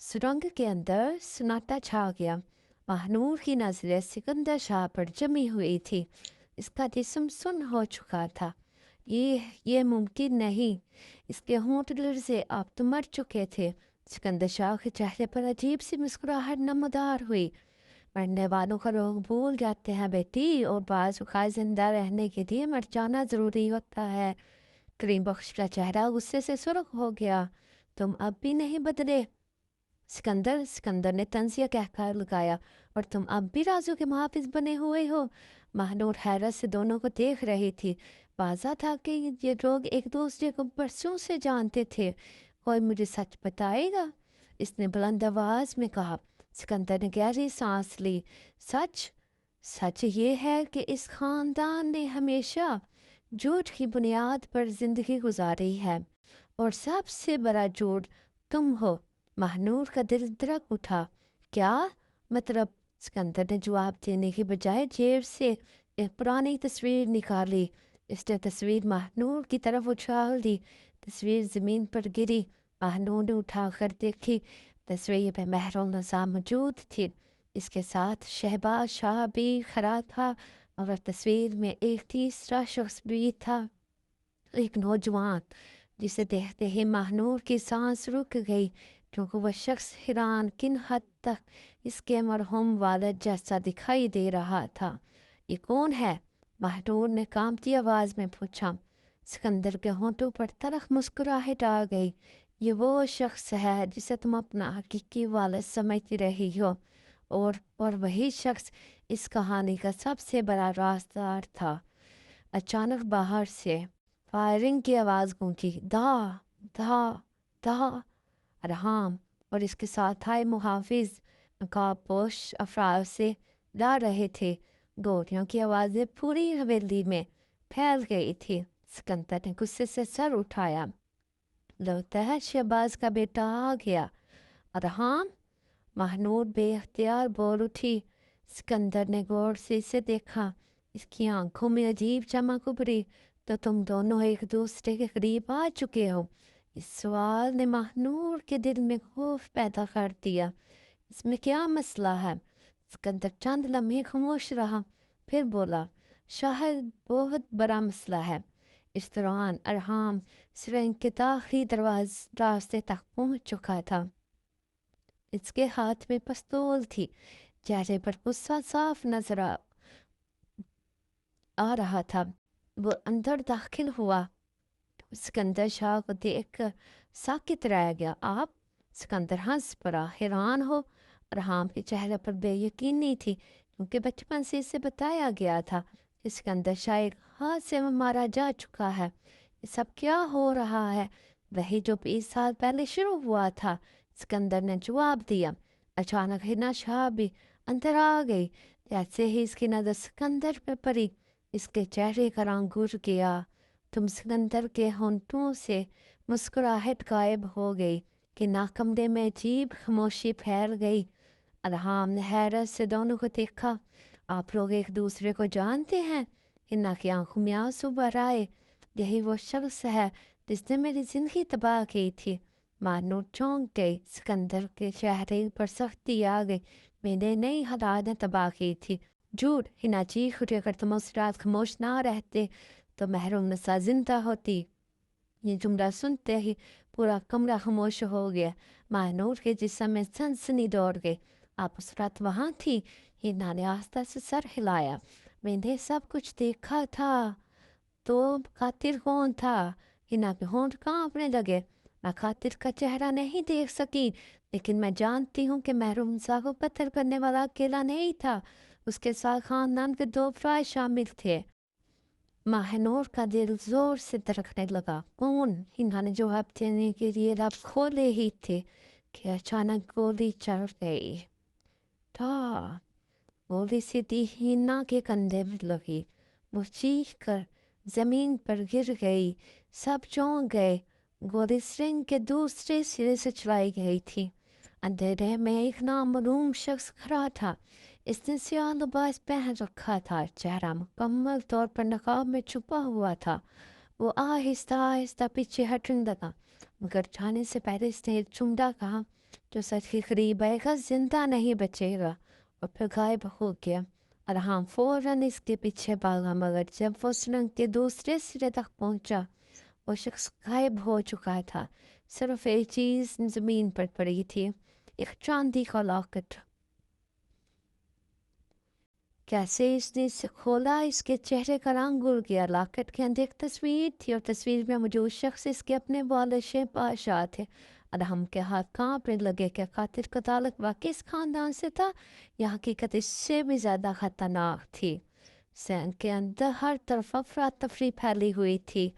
سرنگ کے اندر سناٹا چھا گیا۔ مہنور کی نظریں سکندر شاہ پر جمی ہوئی تھی۔ اس کا جسم سن ہو چکا تھا۔ یہ ممکن نہیں۔ اس کے ہونٹ لرزے، اب تو مر چکے تھے۔ سکندر شاہ کے چہرے پر عجیب سی مسکراہٹ نمودار ہوئی۔ مرنے والوں کا لوگ بھول جاتے ہیں بیٹی، اور بعض اوقات زندہ رہنے کے لیے مر جانا ضروری ہوتا ہے۔ کریم بخش کا چہرہ غصے سے سرخ ہو گیا۔ تم اب بھی نہیں بدلے سکندر نے طنزیہ کہہ کر لگایا، اور تم اب بھی رازوں کے محافظ بنے ہوئے ہو۔ مہنور حیرت سے دونوں کو دیکھ رہی تھی۔ واضح تھا کہ یہ لوگ ایک دوسرے کو برسوں سے جانتے تھے۔ کوئی مجھے سچ بتائے گا؟ اس نے بلند آواز میں کہا۔ سکندر نے گہری سانس لی۔ سچ یہ ہے کہ اس خاندان نے ہمیشہ جھوٹ کی بنیاد پر زندگی گزاری ہے، اور سب سے بڑا جھوٹ تم ہو۔ مہنور کا دل دھڑک اٹھا۔ کیا مطلب؟ سکندر نے جواب دینے کی بجائے جیب سے ایک پرانی تصویر نکالی۔ اس نے تصویر مہنور کی طرف اچھال دی۔ تصویر زمین پر گری۔ مہنور نے اٹھا کر دیکھی۔ تصویر پہ مہر النساء موجود تھی۔ اس کے ساتھ شہباز شاہ بھی کھڑا تھا، اور تصویر میں ایک تیسرا شخص بھی تھا، ایک نوجوان، جسے دیکھتے ہی مہنور کی سانس رک گئی، کیونکہ وہ شخص حیران کن حد تک اس کے مرحوم والد جیسا دکھائی دے رہا تھا۔ یہ کون ہے؟ مہنور نے کانپتی آواز میں پوچھا۔ سکندر کے ہونٹوں پر تلخ مسکراہٹ آ گئی۔ یہ وہ شخص ہے جسے تم اپنا حقیقی والد سمجھتی رہی ہو، اور وہی شخص اس کہانی کا سب سے بڑا رازدار تھا۔ اچانک باہر سے فائرنگ کی آواز گونجی۔ دا دا دا ارحام اور اس کے ساتھ آئے محافظ نقاب پوش افراد سے لا رہے تھے۔ گولیوں کی آوازیں پوری حویلی میں پھیل گئی تھی۔ سکندر نے غصے سے سر اٹھایا۔ لگتا ہے شہباز کا بیٹا آ گیا۔ ارحام؟ مہنور بے اختیار بول اٹھی۔ سکندر نے غور سے اسے دیکھا۔ اس کی آنکھوں میں عجیب چمک ابھری۔ تو تم دونوں ایک دوسرے کے قریب آ چکے ہو؟ اس سوال نے مہنور کے دل میں خوف پیدا کر دیا۔ اس میں کیا مسئلہ ہے؟ سکندر چند لمحے خاموش رہا، پھر بولا، شاید بہت بڑا مسئلہ ہے۔ اس دوران ارحام سرنگ کے داخلی راستے تک پہنچ چکا تھا۔ اس کے ہاتھ میں پستول تھی۔ چہرے پر غصہ صاف نظر آ رہا تھا۔ وہ اندر داخل ہوا۔ سکندر شاہ کو دیکھ کر ساکت رہ گیا۔ آپ؟ سکندر ہنس پڑا۔ حیران ہو؟ ارحام کے چہرے پر بے یقینی تھی، کیونکہ بچپن سے اسے بتایا گیا تھا کہ سکندر شاہ ایک حادثے میں مارا جا چکا ہے۔ یہ سب کیا ہو رہا ہے؟ وہی جو 20 سال پہلے شروع ہوا تھا، سکندر نے جواب دیا۔ اچانک ہنا شاہ بھی اندر آ گئی۔ جیسے ہی اس کی نظر سکندر پہ پڑی، اس کے چہرے کا رنگ گر گیا۔ تم سکندر کے ہونٹوں سے مسکراہٹ غائب ہو گئی کہ کمرے میں عجیب خاموشی پھیل گئی۔ ارحام نے حیرت سے دونوں کو دیکھا۔ آپ لوگ ایک دوسرے کو جانتے ہیں؟ ہنا کی آنکھوں میں آنسو بھر آئے۔ یہی وہ شخص ہے جس نے میری زندگی تباہ کی تھی۔ مہنور چونک گئی۔ سکندر کے چہرے پر سختی آ گئی۔ میں نے نئی حالات نے تباہ کی تھی۔ جھوٹ! ہنا چیخ اٹھی، اگر تم اس رات خاموش نہ رہتے تو مہر النساء زندہ ہوتی۔ یہ جملہ سنتے ہی پورا کمرہ خاموش ہو گیا۔ مہنور کے جسم میں سنسنی دوڑ گئی۔ آپ اس رات وہاں تھی؟ ہنا نے آہستہ سے سر ہلایا۔ میں نے سب کچھ دیکھا تھا۔ تو قاتل کون تھا؟ ہنا کے ہونٹ کانپنے لگے۔ میں قاتل کا چہرہ نہیں دیکھ سکی، لیکن میں جانتی ہوں کہ مہر النساء کو قتل کرنے والا اکیلا نہیں تھا۔ اس کے ساتھ خاندان کے 2 افراد شامل تھے۔ مہنور کا دل زور سے دھڑکنے لگا۔ کون؟ ہنا نے جواب دینے کے لیے لب کھولے ہی تھے کہ اچانک گولی چل گئی۔ گولی سیدھی ہنا کے کندھے میں لگی۔ وہ چیخ کر زمین پر گر گئی۔ سب چونک گئے۔ گولی سرنگ کے دوسرے سرے سے چلائی گئی تھی۔ اندھیرے میں ایک نامعلوم شخص کھڑا تھا۔ اس نے سیاہ لباس پہن رکھا تھا۔ چہرہ مکمل طور پر نقاب میں چھپا ہوا تھا۔ وہ آہستہ آہستہ پیچھے ہٹنے لگا۔ مگر جانے سے پہلے اس نے ایک جملہ کہا جو سچ کے قریب آئے گا زندہ نہیں بچے گا، اور پھر غائب ہو گیا۔ ارحام فوراً اس کے پیچھے بھاگا، مگر جب وہ سرنگ کے دوسرے سرے تک پہنچا وہ شخص غائب ہو چکا تھا۔ صرف ایک چیز زمین پر پڑی تھی، ایک چاندی کا لاکٹ۔ کیسے اس نے اسے کھولا، اس کے چہرے کا رنگ اڑ گیا۔ لاکٹ کے اندر ایک تصویر تھی، اور تصویر میں موجود شخص اس کے اپنے والد شہنشاہ تھے۔ ادہم کے ہاتھ کانپنے لگے کہ قاتل کا تعلق واقعی اس خاندان سے تھا، یہ حقیقت اس سے بھی زیادہ خطرناک تھی۔ سین کے اندر ہر طرف افراتفری پھیلی ہوئی تھی۔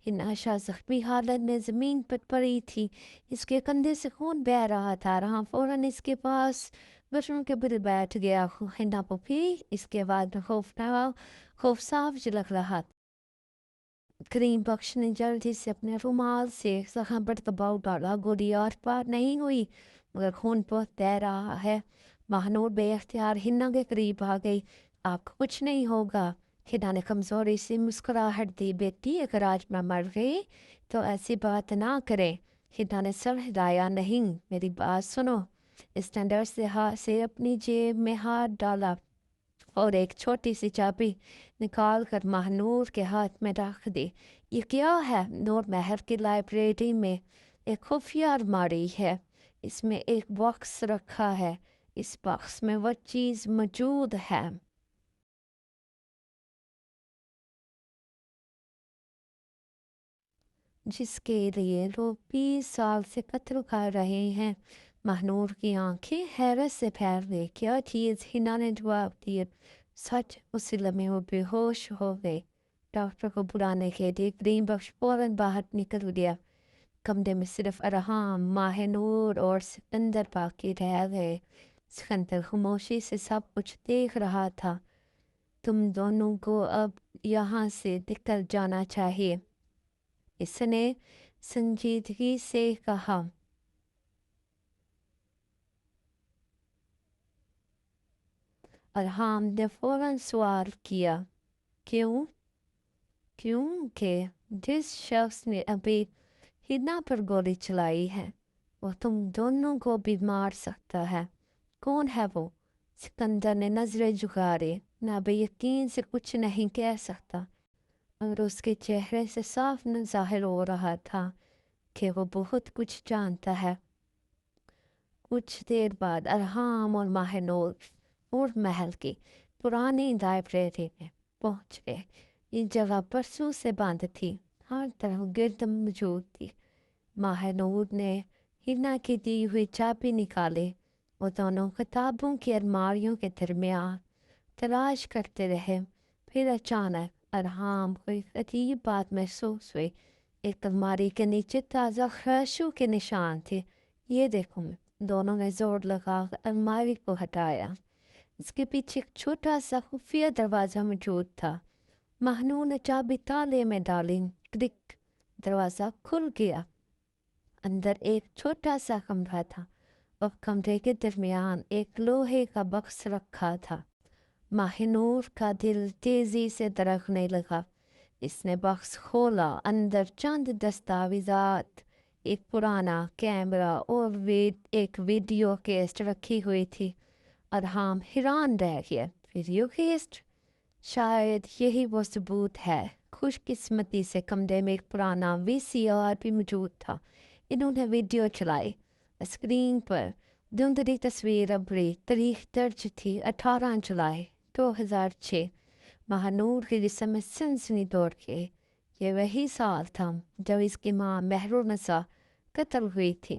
ہناشا زخمی حالت میں زمین پر پڑی تھی، اس کے کندھے سے خون بہہ رہا تھا۔ ارحام فوراً اس کے پاس بچوں کے بل بیٹھ گیا۔ ہنا پوپھی اس کے بعد خوف صاف جھلک رہا تھا۔ کریم بخش نے جلدی سے اپنے رومال سے زخم پر دباؤ ڈالا۔ گولی آر پار نہیں ہوئی، مگر خون بہت بہہ رہا ہے۔ مہنور بے اختیار ہنا کے قریب آ گئی۔ آپ کو کچھ نہیں ہوگا، ہنا نے کمزوری سے مسکراہٹ دی۔ بیٹی اگر آج میں مر گئی تو ایسی بات نہ کرے۔ ہنا نے سر ہلایا۔ نہیں، میری بات سنو۔ اس نے ڈر سے اپنی جیب میں ہاتھ ڈالا اور ایک چھوٹی سی چابی نکال کر مہنور کے ہاتھ میں رکھ دی۔ یہ کیا ہے؟ نور محل کی لائبریری میں ایک خفیہ الماری ہے، اس میں ایک باکس رکھا ہے، اس باکس میں وہ چیز موجود ہے جس کے لیے لوگ 20 سال سے قتل کر رہے ہیں۔ مہنور کی آنکھیں حیرت سے پھیل گئی۔ کیا چیز؟ ہنا نے جواب دیا۔ سچ۔ اسی لمحے وہ بے ہوش ہو گئے۔ ڈاکٹر کو بلانے کے لیے کریم بخش فوراً باہر نکل گیا۔ کمرے میں صرف ارحام، ماہ نور اور سکندر باقی رہ گئے۔ سکندر خاموشی سے سب کچھ دیکھ رہا تھا۔ تم دونوں کو اب یہاں سے نکل جانا چاہیے، اس نے سنجیدگی سے کہا۔ ارحام نے فوراً سوال کیا، کیوں؟ کیونکہ جس شخص نے ابھی ہنا پر گولی چلائی ہے وہ تم دونوں کو بھی مار سکتا ہے۔ کون ہے وہ؟ سکندر نے نظریں جھکاری۔ نہ بے یقین سے کچھ نہیں کہہ سکتا، اور اس کے چہرے سے صاف نہ ظاہر ہو رہا تھا کہ وہ بہت کچھ جانتا ہے۔ کچھ دیر بعد ارحام اور ماہ نور محل کی پرانی لائبریری میں پہنچ گئے۔ یہ جگہ برسوں سے بند تھی، ہر طرف گرد موجود تھی۔ ماہ نور نے ہنا کی دی ہوئی چابی نکالی۔ وہ دونوں کتابوں کی الماریوں کے درمیان تلاش کرتے رہے۔ پھر اچانک ارحام کو ایک عجیب بات محسوس ہوئی۔ ایک الماری کے نیچے تازہ خراشوں کے نشان تھے۔ یہ دیکھو۔ دونوں نے زور لگا کر الماری کو ہٹایا۔ اس کے پیچھے ایک چھوٹا سا خفیہ دروازہ موجود تھا۔ مہنور نے چابی تالے میں ڈالی۔ کلک، دروازہ کھل گیا۔ اندر ایک چھوٹا سا کمرہ تھا، اور کمرے کے درمیان ایک لوہے کا باکس رکھا تھا۔ ماہ نور کا دل تیزی سے دھڑکنے لگا۔ اس نے باکس کھولا۔ اندر چند دستاویزات، ایک پرانا کیمرہ اور ایک ویڈیو کیسٹ رکھی ہوئی تھی۔ ارحام حیران رہ گیا۔ Video cassette? شاید یہی وہ ثبوت ہے۔ خوش قسمتی سے کمرے میں ایک پرانا VCR بھی موجود تھا۔ انہوں نے ویڈیو چلائی۔ اسکرین پر دھندلی تصویر ابھری۔ تاریخ درج تھی 18 جولائی 2006۔ ماہ نور کے جسم میں سنسنی دوڑ گئی۔ یہ وہی سال تھا جب اس کی ماں مہر النساء قتل ہوئی تھی۔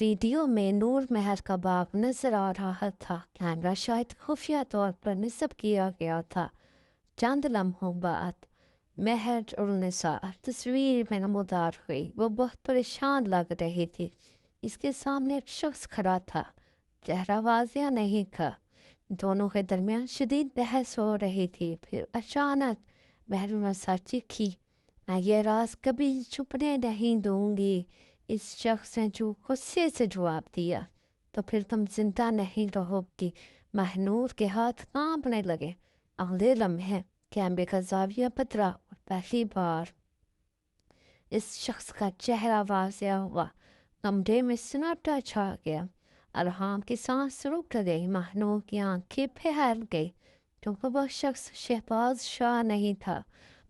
ویڈیو میں نور محل کا باغ نظر آ رہا تھا۔ کیمرہ شاید خفیہ طور پر نصب کیا گیا تھا۔ چند لمحوں بعد مہر النساء تصویر میں نمودار ہوئی۔ وہ بہت پریشان لگ رہی تھی۔ اس کے سامنے ایک شخص کھڑا تھا، چہرہ واضح نہیں تھا۔ دونوں کے درمیان شدید بحث ہو رہی تھی۔ پھر اچانک مہر النساء چیخی، میں یہ راز کبھی چھپنے نہیں دوں گی۔ اس شخص نے جو غصے سے جواب دیا، تو پھر تم زندہ نہیں رہو گی۔ ماہ نور کے ہاتھ کانپنے لگے۔ اگلے لمحے کیمرے کا زاویہ بدلا اور پہلی بار اس شخص کا چہرہ واضح ہوا۔ کمرے میں سناٹا چھا گیا۔ ارحام کی سانس رک گئی، مہنور کی آنکھیں پھیل گئی، کیونکہ وہ شخص شہباز شاہ نہیں تھا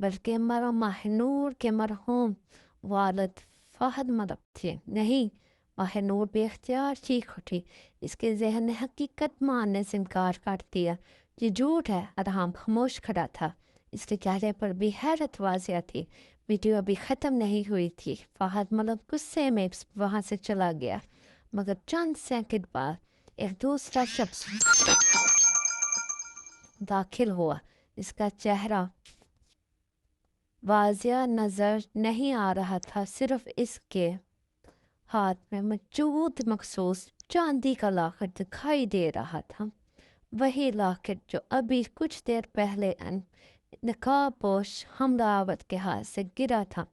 بلکہ مہنور کے مرحوم والد فہد ملک تھے۔ نہیں! مہنور بے اختیار چیخ اٹھی۔ اس کے ذہن نے حقیقت ماننے سے انکار کر دیا۔ یہ جھوٹ ہے۔ ارحام خاموش کھڑا تھا۔ اس کے چہرے پر بھی حیرت واضح تھی۔ ویڈیو ابھی ختم نہیں ہوئی تھی۔ فہد ملک غصے میں وہاں سے چلا گیا، مگر چند سیکنڈ بعد ایک دوسرا شخص داخل ہوا۔ اس کا چہرہ واضح نظر نہیں آ رہا تھا، صرف اس کے ہاتھ میں موجود مخصوص چاندی کا لاکٹ دکھائی دے رہا تھا۔ وہی لاکٹ جو ابھی کچھ دیر پہلے نقاب پوش حملہ آور کے ہاتھ سے گرا تھا۔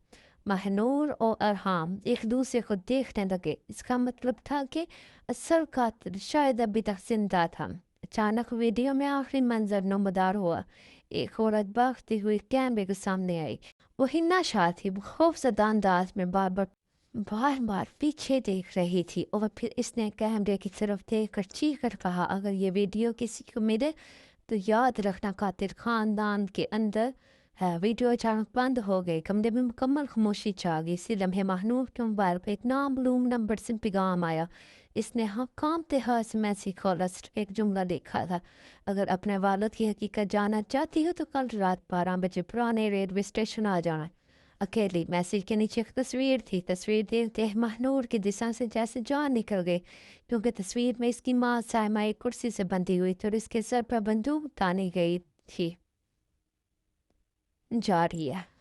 مہنور اور ارحام ایک دوسرے کو دیکھنے لگے۔ اس کا مطلب تھا کہ اصل قاتل شاید ابھی تک زندہ تھا۔ اچانک ویڈیو میں آخری منظر نمودار ہوا۔ ایک عورت بھاگتی ہوئی کیمرے کے سامنے آئی۔ وہ ناشاد تھی، وہ خوفزدہ انداز میں بار بار پیچھے دیکھ رہی تھی، اور پھر اس نے کیمرے کی طرف دیکھ کر چیخ کر کہا، اگر یہ ویڈیو کسی کو ملے تو یاد رکھنا قاتل خاندان کے اندر ہے۔ ویڈیو اچانک بند ہو گئی۔ کمرے میں مکمل خاموشی چھا گئی۔ اسی لمحے مہنور کے موبائل پہ ایک نامعلوم نمبر سے پیغام آیا۔ اس نے کانپتے ہاتھ سے میسیج کھولا، صرف ایک جملہ لکھا تھا، اگر اپنے والد کی حقیقت جاننا چاہتی ہو تو کل رات 12 بجے پرانے ریلوے اسٹیشن آ جانا۔ اکیلی۔ میسیج کے نیچے ایک تصویر تھی۔ تصویر دیکھتے ہی مہنور کے جسم سے جیسے جان نکل گئی، کیونکہ تصویر میں اس کی ماں سائمہ ایک کرسی سے بندھی ہوئی تھی اور اس کے سر پر بندوق تانی گئی تھی۔ جاری ہے۔